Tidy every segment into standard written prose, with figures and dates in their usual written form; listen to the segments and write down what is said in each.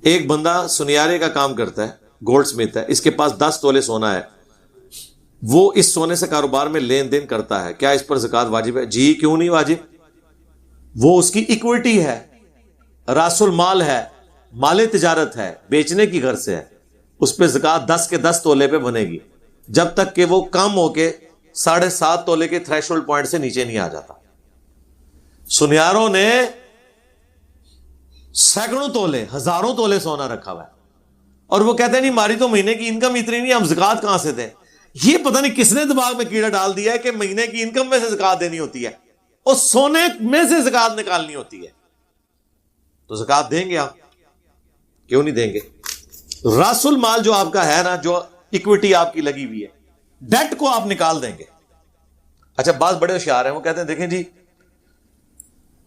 ایک بندہ سنیارے کا کام کرتا ہے، گولڈ سمتھ ہے، اس کے پاس 10 تولے سونا ہے، وہ اس سونے سے کاروبار میں لین دین کرتا ہے، کیا اس پر زکوٰۃ واجب ہے؟ جی کیوں نہیں واجب؟ وہ اس کی ایکویٹی ہے، راس المال ہے، مال تجارت ہے، بیچنے کی غرض سے ہے، اس پہ زکوٰۃ 10 کے 10 تولے پہ بنے گی جب تک کہ وہ کم ہو کے 7.5 تولے کے تھریشولڈ پوائنٹ سے نیچے نہیں آ جاتا۔ سنیاروں نے سینکڑوں تولے، ہزاروں تولے سونا رکھا ہوا ہے، اور وہ کہتے ہیں نہیں ہماری تو مہینے کی انکم اتنی نہیں، ہم زکوٰۃ کہاں سے دیں؟ یہ پتہ نہیں کس نے دماغ میں کیڑا ڈال دیا ہے کہ مہینے کی انکم میں سے زکوٰۃ دینی ہوتی ہے اور سونے میں سے زکوٰۃ نکالنی ہوتی ہے۔ تو زکوٰۃ دیں گے آپ؟ کیوں نہیں دیں گے؟ راس المال جو آپ کا ہے نا، جو ایکویٹی آپ کی لگی ہوئی ہے، ڈیٹ کو آپ نکال دیں گے۔ اچھا، بعض بڑے ہوشیار ہیں، وہ کہتے ہیں دیکھیں جی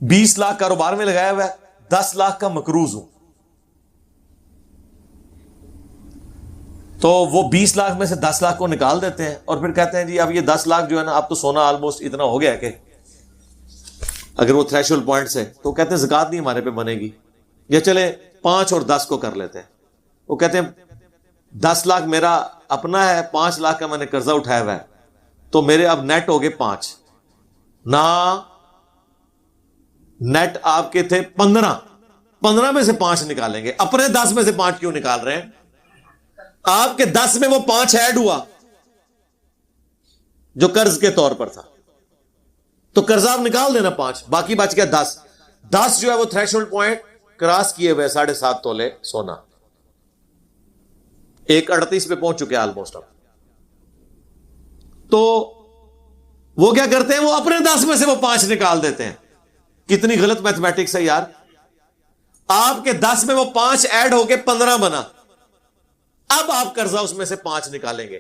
20 لاکھ کاروبار میں لگایا ہوا ہے، 10 لاکھ کا مقروض ہوں، تو وہ 20 لاکھ میں سے 10 لاکھ کو نکال دیتے ہیں اور پھر کہتے ہیں جی اب یہ 10 لاکھ جو ہے نا، اب تو سونا آلموسٹ اتنا ہو گیا کہ اگر وہ تھریشولڈ پوائنٹ سے، تو کہتے ہیں زکوٰۃ نہیں ہمارے پہ بنے گی، یا چلے 5 اور 10 کو کر لیتے ہیں۔ وہ کہتے ہیں 10 لاکھ میرا اپنا ہے، 5 لاکھ کا میں نے قرضہ اٹھایا ہوا ہے، تو میرے اب نیٹ ہو گئے 5 نہ، نیٹ آپ کے تھے 15 میں سے 5 نکالیں گے، اپنے 10 میں سے 5 کیوں نکال رہے ہیں؟ آپ کے 10 میں وہ 5 ایڈ ہوا جو قرض کے طور پر تھا، تو قرضہ آپ نکال دینا 5، باقی بچ گیا 10 جو ہے وہ تھریشولڈ پوائنٹ کراس کیے ہوئے 7.5 تولے سونا، 1.38 پہ پہنچ چکے آلموسٹ اب۔ تو وہ کیا کرتے ہیں؟ وہ اپنے 10 میں سے وہ 5 نکال دیتے ہیں۔ کتنی غلط میتھمیٹکس ہے یار! آپ کے 10 میں وہ 5 ایڈ ہو کے 15 بنا، اب آپ قرضہ اس میں سے 5 نکالیں گے،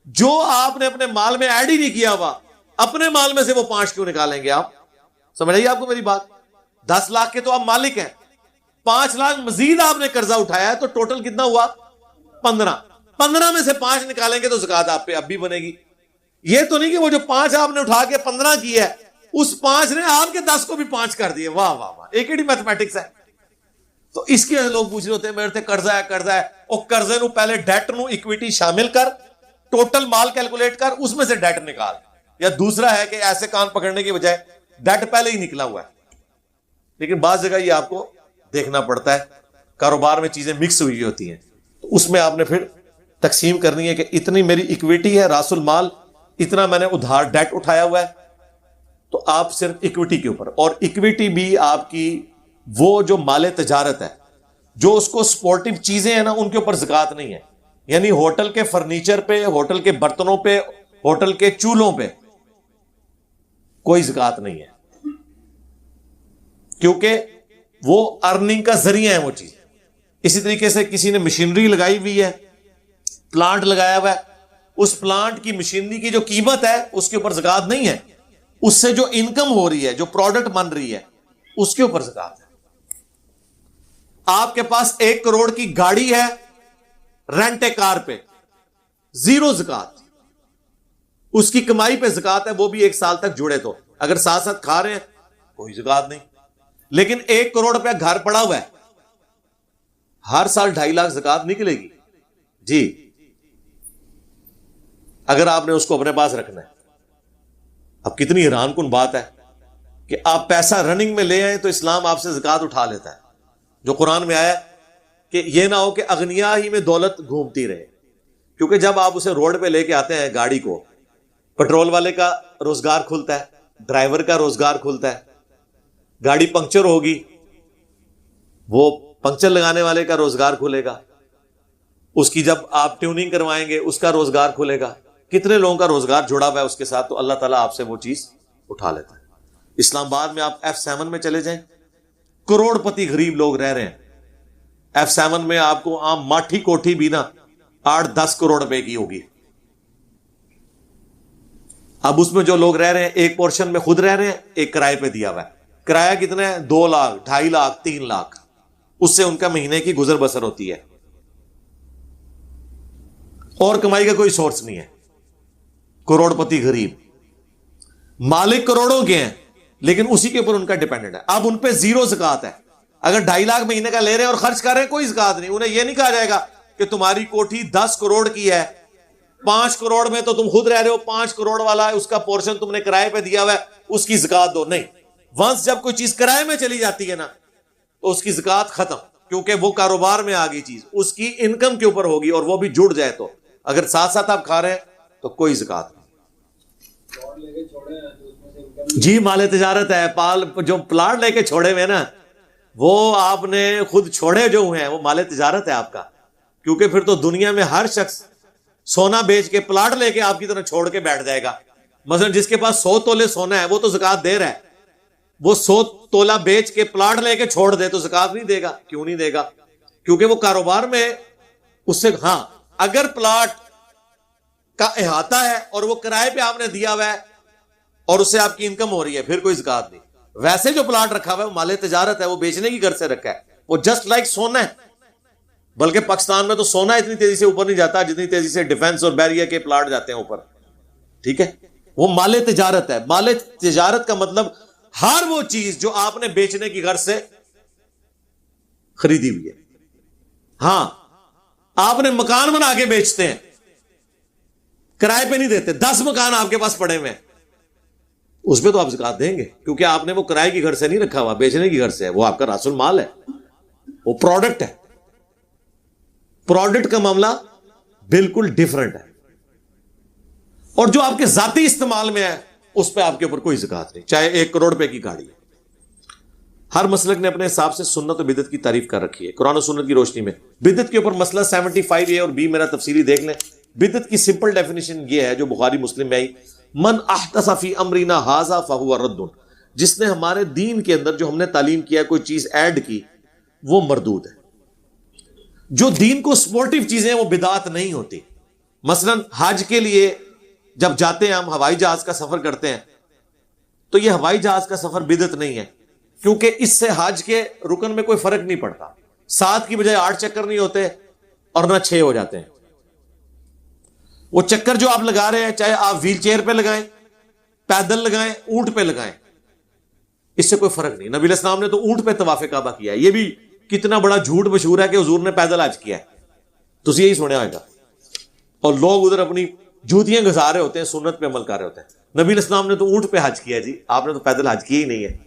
جو آپ نے اپنے مال میں ایڈ ہی نہیں کیا ہوا، اپنے مال میں سے وہ 5 کیوں نکالیں گے آپ؟ سمجھ آئیے آپ کو میری بات؟ 10 لاکھ کے تو آپ مالک ہیں، 5 لاکھ مزید آپ نے قرضہ اٹھایا ہے، تو ٹوٹل کتنا ہوا؟ 15 میں سے 5 نکالیں گے تو زکوٰۃ آپ پہ اب بھی بنے گی۔ یہ تو نہیں کہ وہ جو 5 آپ نے اٹھا کے 15 کی ہے، اس 5 نے آپ کے 10 کو بھی 5 کر دیے۔ واہ واہ واہ، ایک ہی میتھمیٹکس ہے۔ تو اس کے لوگ پوچھ رہے ہوتے ہیں میرے سے قرضہ ہے، اور قرضے نو پہلے ڈیٹ نو ایکویٹی شامل کر، ٹوٹل مال کیلکولیٹ کر، اس میں سے ڈیٹ نکال، یا دوسرا ہے کہ ایسے کان پکڑنے کی بجائے ڈیٹ پہلے ہی نکلا ہوا ہے۔ لیکن بعض جگہ یہ آپ کو دیکھنا پڑتا ہے، کاروبار میں چیزیں مکس ہوئی ہوتی ہیں، تو اس میں آپ نے پھر تقسیم کرنی ہے کہ اتنی میری ایکویٹی ہے، راس المال اتنا میں نے ادھار ڈیٹ اٹھایا ہوا ہے، تو آپ صرف ایکویٹی کے اوپر، اور ایکویٹی بھی آپ کی وہ جو مال تجارت ہے، جو اس کو سپورٹیو چیزیں ہیں نا، ان کے اوپر زکوٰۃ نہیں ہے۔ یعنی ہوٹل کے فرنیچر پہ، ہوٹل کے برتنوں پہ، ہوٹل کے چولہوں پہ کوئی زکوٰۃ نہیں ہے، کیونکہ وہ ارننگ کا ذریعہ ہے وہ چیز۔ اسی طریقے سے کسی نے مشینری لگائی ہوئی ہے، پلانٹ لگایا ہوا ہے، اس پلانٹ کی مشینری کی جو قیمت ہے اس کے اوپر زکوٰۃ نہیں ہے، اس سے جو انکم ہو رہی ہے، جو پروڈکٹ بن رہی ہے، اس کے اوپر زکوٰۃ ہے۔ آپ کے پاس 1 کروڑ کی گاڑی ہے رینٹ اے کار پہ، 0 زکوٰۃ، اس کی کمائی پہ زکوٰۃ ہے، وہ بھی 1 سال تک جڑے تو، اگر ساتھ ساتھ کھا رہے ہیں کوئی زکوٰۃ نہیں۔ لیکن 1 کروڑ روپیہ گھر پڑا ہوا ہے، ہر سال 2.5 لاکھ زکوٰۃ نکلے گی جی، اگر آپ نے اس کو اپنے پاس رکھنا ہے۔ اب کتنی حیران کن بات ہے کہ آپ پیسہ رننگ میں لے آئیں تو اسلام آپ سے زکوٰۃ اٹھا لیتا ہے، جو قرآن میں آیا کہ یہ نہ ہو کہ اغنیا ہی میں دولت گھومتی رہے، کیونکہ جب آپ اسے روڈ پہ لے کے آتے ہیں گاڑی کو، پٹرول والے کا روزگار کھلتا ہے، ڈرائیور کا روزگار کھلتا ہے، گاڑی پنکچر ہوگی، وہ پنکچر لگانے والے کا روزگار کھلے گا، اس کی جب آپ ٹیوننگ کروائیں گے اس کا روزگار کھلے گا، کتنے لوگوں کا روزگار جڑا ہوا ہے اس کے ساتھ، تو اللہ تعالیٰ آپ سے وہ چیز اٹھا لیتا ہے۔ اسلام آباد میں آپ F7 میں چلے جائیں، کروڑ پتی غریب لوگ رہ رہے ہیں، F7 میں آپ کو عام ماٹھی کوٹھی بھی نا 8-10 کروڑ روپے کی ہوگی۔ اب اس میں جو لوگ رہ رہے ہیں، ایک پورشن میں خود رہ رہے ہیں، ایک کرائے پہ دیا ہوا ہے، کرایہ کتنا ہے؟ 2 لاکھ 2.5 لاکھ 3 لاکھ، اس سے ان کا مہینے کی گزر بسر ہوتی ہے، اور کمائی کا کوئی سورس نہیں ہے۔ کروڑ پتی غریب، مالک کروڑوں کے ہیں لیکن اسی کے اوپر ان کا ڈیپینڈنٹ ہے۔ اب ان پہ 0 زکوٰۃ ہے، اگر 2.5 لاکھ مہینے کا لے رہے ہیں اور خرچ کر رہے ہیں کوئی زکات نہیں. انہیں یہ نہیں کہا جائے گا کہ تمہاری کوٹھی 10 کروڑ کی ہے, 5 کروڑ میں تو تم خود رہ رہے ہو, 5 کروڑ والا ہے اس کا پورشن تم نے کرائے پہ دیا ہوا ہے, اس کی زکات دو. نہیں, ونس جب کوئی چیز کرائے میں چلی جاتی ہے نا تو اس کی زکات ختم, کیونکہ وہ کاروبار میں آ گئی چیز, اس کی انکم کے اوپر ہوگی, اور وہ بھی جڑ جائے تو. اگر ساتھ ساتھ آپ کھا رہے ہیں تو کوئی زکات نہیں. جی مال تجارت ہے, جو پلاٹ لے کے چھوڑے ہوئے نا وہ آپ نے خود چھوڑے جو ہیں وہ مال تجارت ہے آپ کا, کیونکہ پھر تو دنیا میں ہر شخص سونا بیچ کے پلاٹ لے کے آپ کی طرح چھوڑ کے بیٹھ جائے گا. مثلا جس کے پاس 100 تولے سونا ہے وہ تو زکات دے رہا ہے, وہ 100 تولہ بیچ کے پلاٹ لے کے چھوڑ دے تو زکات نہیں دے گا. کیوں نہیں دے گا؟ کیونکہ وہ کاروبار میں اس سے, ہاں اگر پلاٹ کا احاطہ ہے اور وہ کرائے پہ آپ نے دیا ہوا ہے اور اس سے آپ کی انکم ہو رہی ہے پھر کوئی زکات نہیں. ویسے جو پلاٹ رکھا ہوا ہے وہ مال تجارت ہے, وہ بیچنے کی غرض سے رکھا ہے, وہ جسٹ لائک سونا ہے. بلکہ پاکستان میں تو سونا اتنی تیزی سے اوپر نہیں جاتا جتنی تیزی سے ڈیفنس اور بیریا کے پلاٹ جاتے ہیں اوپر. ٹھیک ہے, وہ مال تجارت ہے. مال تجارت کا مطلب ہر وہ چیز جو آپ نے بیچنے کی غرض سے خریدی ہوئی ہے. ہاں آپ نے مکان بنا کے بیچتے ہیں, کرائے پہ نہیں دیتے, 10 مکان آپ کے پاس پڑے ہوئے ہیں, اس پہ تو آپ زکات دیں گے کیونکہ آپ نے وہ کرائے کی غرض سے نہیں رکھا ہوا, بیچنے کی غرض سے ہے. وہ آپ کا راس المال ہے, وہ پروڈکٹ ہے. پروڈکٹ کا معاملہ بالکل ڈیفرنٹ ہے. اور جو آپ کے ذاتی استعمال میں ہے اس پہ آپ کے اوپر کوئی زکات نہیں, چاہے 1 کروڑ روپے کی گاڑی ہے. ہر مسلک نے اپنے حساب سے سنت و بدعت کی تعریف کر رکھی ہے. قرآن و سنت کی روشنی میں بدعت کے اوپر مسئلہ 75A اور B میرا تفصیلی دیکھ لیں. بدعت کی سمپل ڈیفینیشن یہ ہے جو بخاری مسلم میں آئی, من احدث فی امرنا ھذا فہو رد, جس نے ہمارے دین کے اندر جو ہم نے تعلیم کیا کوئی چیز ایڈ کی وہ مردود ہے. جو دین کو سپورٹیو چیزیں وہ بدعت نہیں ہوتی. مثلا حج کے لیے جب جاتے ہیں ہم ہوائی جہاز کا سفر کرتے ہیں تو یہ ہوائی جہاز کا سفر بدعت نہیں ہے, کیونکہ اس سے حج کے رکن میں کوئی فرق نہیں پڑتا. 7 کی بجائے 8 چکر نہیں ہوتے اور نہ 6 ہو جاتے ہیں. وہ چکر جو آپ لگا رہے ہیں چاہے آپ ویل چیئر پہ لگائیں, پیدل لگائیں, اونٹ پہ لگائیں, اس سے کوئی فرق نہیں. نبی علیہ السلام نے تو اونٹ پہ طواف کعبہ کیا ہے. یہ بھی کتنا بڑا جھوٹ مشہور ہے کہ حضور نے پیدل حج کیا ہے, تو یہی سنیا ہوگا. اور لوگ ادھر اپنی جوتیاں گھسا رہے ہوتے ہیں, سنت پہ عمل کر رہے ہوتے ہیں. نبی علیہ السلام نے تو اونٹ پہ حج کیا جی, آپ نے تو پیدل حج کیا ہی نہیں ہے.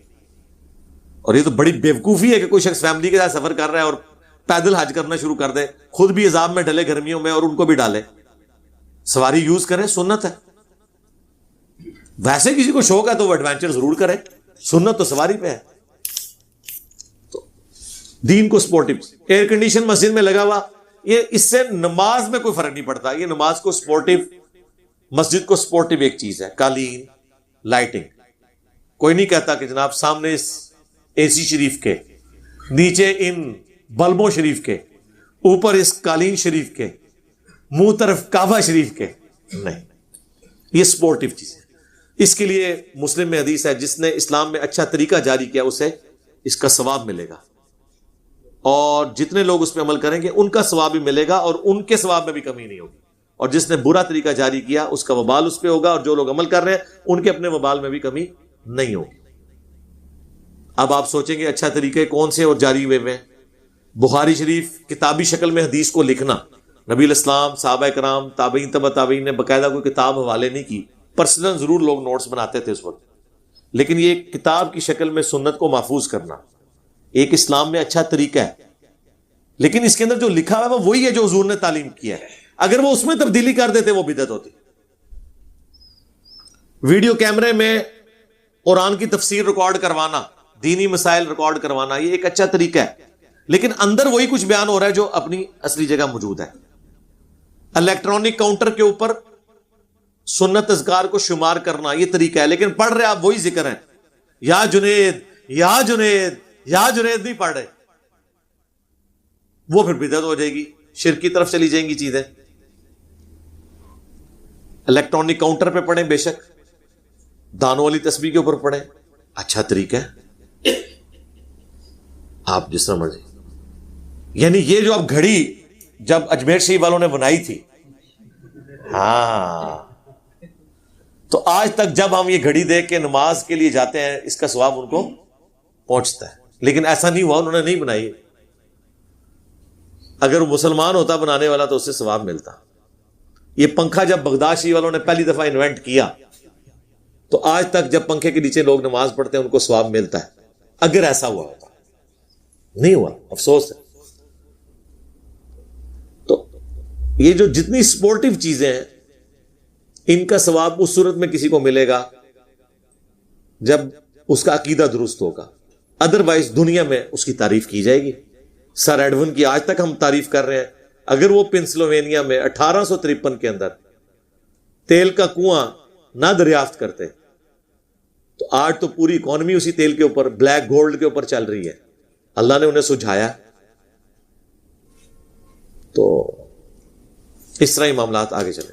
اور یہ تو بڑی بیوقوفی ہے کہ کوئی شخص فیملی کے ساتھ سفر کر رہا ہے اور پیدل حج کرنا شروع کر دے, خود بھی عذاب میں ڈلے گرمیوں میں اور ان کو بھی ڈالے. سواری یوز کرے, سنت ہے. ویسے کسی کو شوق ہے تو وہ ایڈونچر ضرور کرے, سنت تو سواری پہ ہے. تو دین کو سپورٹیو, ایئر کنڈیشن مسجد میں لگا ہوا, یہ اس سے نماز میں کوئی فرق نہیں پڑتا. یہ نماز کو سپورٹیو, مسجد کو سپورٹیو ایک چیز ہے. قالین, لائٹنگ, کوئی نہیں کہتا کہ جناب سامنے اس اے سی شریف کے, نیچے ان بلبوں شریف کے, اوپر اس قالین شریف کے, منہ طرف کعبہ شریف کے. نہیں, یہ سپورٹیو چیز ہے. اس کے لیے مسلم میں حدیث ہے, جس نے اسلام میں اچھا طریقہ جاری کیا اسے اس کا ثواب ملے گا, اور جتنے لوگ اس پہ عمل کریں گے ان کا ثواب بھی ملے گا اور ان کے ثواب میں بھی کمی نہیں ہوگی. اور جس نے برا طریقہ جاری کیا اس کا وبال اس پہ ہوگا, اور جو لوگ عمل کر رہے ہیں ان کے اپنے وبال میں بھی کمی نہیں ہوگی. اب آپ سوچیں گے اچھا طریقے کون سے اور جاری ہوئے ہیں. بخاری شریف کتابی شکل میں حدیث کو لکھنا, نبی علیہ السلام, صحابہ کرام, تابعین, تبع تابعین نے باقاعدہ کوئی کتاب حوالے نہیں کی. پرسنل ضرور لوگ نوٹس بناتے تھے اس وقت, لیکن یہ کتاب کی شکل میں سنت کو محفوظ کرنا ایک اسلام میں اچھا طریقہ ہے. لیکن اس کے اندر جو لکھا ہوا ہے وہی ہے جو حضور نے تعلیم کیا ہے. اگر وہ اس میں تبدیلی کر دیتے وہ بدعت ہوتی. ویڈیو کیمرے میں قرآن کی تفسیر ریکارڈ کروانا, دینی مسائل ریکارڈ کروانا, یہ ایک اچھا طریقہ ہے, لیکن اندر وہی کچھ بیان ہو رہا ہے جو اپنی اصلی جگہ موجود ہے. الیکٹرانک کاؤنٹر کے اوپر سنت اذکار کو شمار کرنا یہ طریقہ ہے, لیکن پڑھ رہے آپ وہی ذکر ہیں, یا جنید یا جنید یا جنید نہیں پڑھ رہے, وہ پھر بدعت ہو جائے گی, شرک کی طرف چلی جائیں گی چیزیں. الیکٹرانک کاؤنٹر پہ پڑھیں, بے شک دانوں والی تسبیح کے اوپر پڑھیں, اچھا طریقہ ہے, آپ جس طرح مرضی. یعنی یہ جو اب گھڑی جب اجمیر شریف والوں نے بنائی تھی, ہاں, تو آج تک جب ہم یہ گھڑی دیکھ کے نماز کے لیے جاتے ہیں اس کا ثواب ان کو پہنچتا ہے. لیکن ایسا نہیں ہوا، انہوں نے نہیں بنائی. اگر وہ مسلمان ہوتا بنانے والا تو اس سے ثواب ملتا. یہ پنکھا جب بغدادی والوں نے پہلی دفعہ انوینٹ کیا تو آج تک جب پنکھے کے نیچے لوگ نماز پڑھتے ہیں ان کو ثواب ملتا ہے. اگر ایسا ہوا ہوتا، نہیں ہوا، افسوس ہے. تو یہ جو جتنی سپورٹیو چیزیں ہیں ان کا ثواب اس صورت میں کسی کو ملے گا جب اس کا عقیدہ درست ہوگا. ادروائز دنیا میں اس کی تعریف کی جائے گی. سر ایڈون کی آج تک ہم تعریف کر رہے ہیں. اگر وہ پنسلوینیا میں 1853 کے اندر تیل کا کنواں نہ دریافت کرتے تو آج تو پوری اکانومی اسی تیل کے اوپر، بلیک گولڈ کے اوپر چل رہی ہے. اللہ نے انہیں سجھایا. تو اس طرح ہی معاملات آگے چلے.